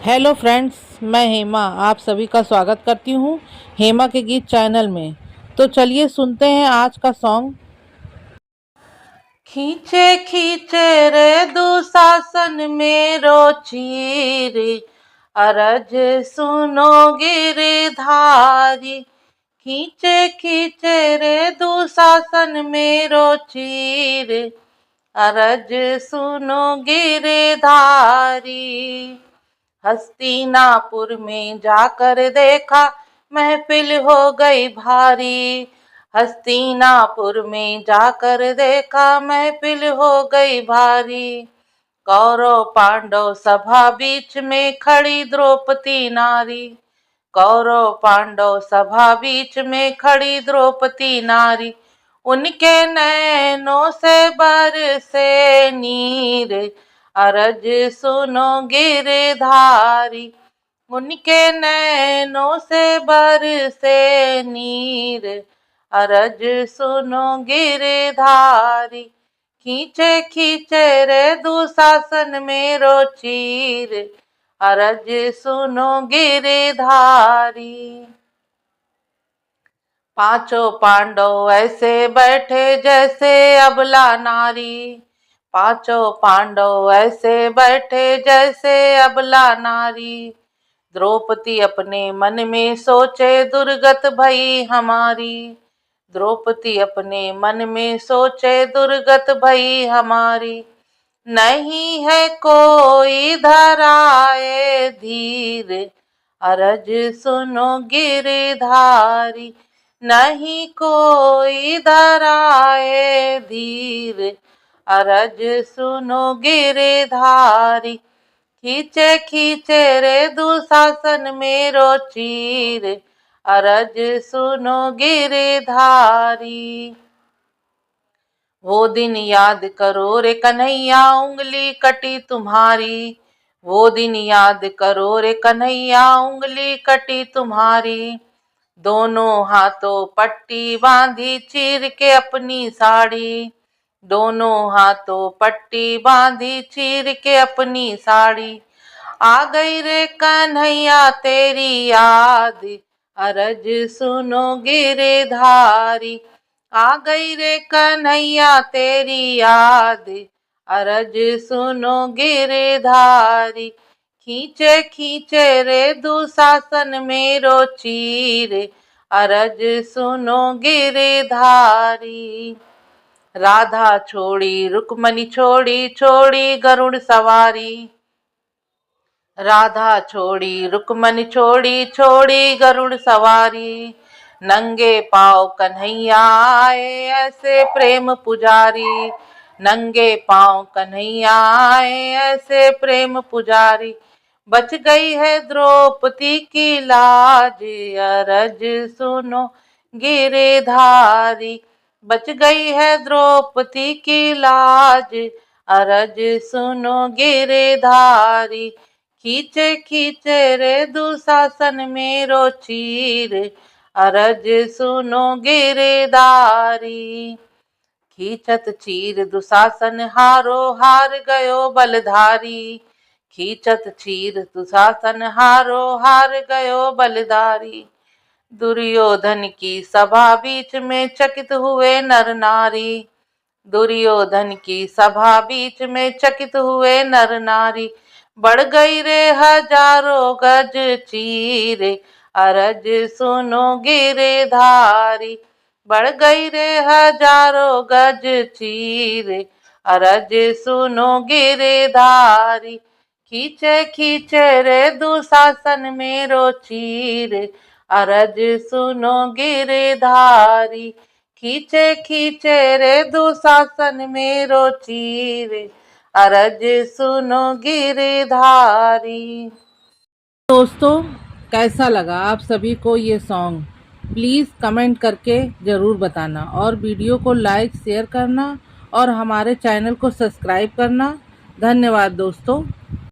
Hello friends, मैं हेमा आप सभी का स्वागत करती हूँ हेमा के गीत चैनल में। तो चलिए सुनते हैं आज का सॉन्ग। खींचे खींचे रे दुशासन मेरो चीर, अरज सुनो गिरधारी। खींचे खींचे रे दुशासन मेरो चीर, अरज सुनो गिरधारी। हस्तिनापुर में जाकर देखा महफिल हो गई भारी। हस्तिनापुर में जाकर देखा महफिल हो गई भारी। कौरव पांडव सभा बीच में खड़ी द्रौपदी नारी। कौरव पांडव सभा बीच में खड़ी द्रौपदी नारी। उनके नैनों से बरसे नीर, अरज सुनो गिरधारी। उनके नैनों से बरसे नीर, अरज सुनो गिरधारी। खींचे खींचे रे दुशासन मेरो चीर, अरज सुनो गिरधारी। पांचों पांडव ऐसे बैठे जैसे अबला नारी। पांचों पांडव ऐसे बैठे जैसे अबला नारी। द्रौपदी अपने मन में सोचे दुर्गत भई हमारी। द्रौपदी अपने मन में सोचे दुर्गत भई हमारी। नहीं है कोई धराए धीर, अरज सुनो गिरधारी। नहीं कोई धराए धीर, अरज सुनो गिरधारी। खींचे खींचे रे दुशासन मेरो चीर, अरज सुनो गिरधारी। वो दिन याद करो रे कन्हैया उंगली कटी तुम्हारी। वो दिन याद करो रे कन्हैया उंगली कटी तुम्हारी। दोनों हाथों पट्टी बांधी चीर के अपनी साड़ी। दोनों हाथों पट्टी बांधी चीर के अपनी साड़ी। आ गई रे कन्हैया तेरी याद, अरज सुनो गिरधारी। आ गई रे कन्हैया तेरी याद, अरज सुनो गिरधारी। खींचे खींचे रे दुशासन मेरो चीर, अरज सुनो गिरधारी। राधा छोड़ी रुक्मणी छोड़ी छोड़ी गरुड़ सवारी। राधा छोड़ी रुक्मणी छोड़ी छोड़ी गरुड़ सवारी। नंगे पाँव कन्हैया आए ऐसे प्रेम पुजारी। नंगे पाँव कन्हैया आए ऐसे प्रेम पुजारी। बच गई है द्रौपदी की लाज, अरज सुनो गिरधारी। बच गई है द्रौपदी की लाज, अरज सुनो गिरधारी। खींचे खींचे रे दुशासन मेरो चीर, अरज सुनो गिरधारी। खींचत चीर दुशासन हारो हार गयो बलधारी। खींचत चीर दुशासन हारो हार गयो बलधारी। दुर्योधन की सभा बीच में चकित हुए नर नारी। दुर्योधन की सभा बीच में चकित हुए नर नारी। बढ़ गई रे हजारों गज चीर, अरज सुनो गिरधारी। बढ़ गई रे हजारों गज चीर, अरज सुनो गिरधारी। खींचे खींचे रे दुशासन मेरो चीर, अरज सुनो गिरधारी। खींचे खींचे रे दुशासन मेरो चीर, अरज सुनो गिरधारी। दोस्तों, कैसा लगा आप सभी को ये सॉन्ग? प्लीज़ कमेंट करके ज़रूर बताना और वीडियो को लाइक शेयर करना और हमारे चैनल को सब्सक्राइब करना। धन्यवाद दोस्तों।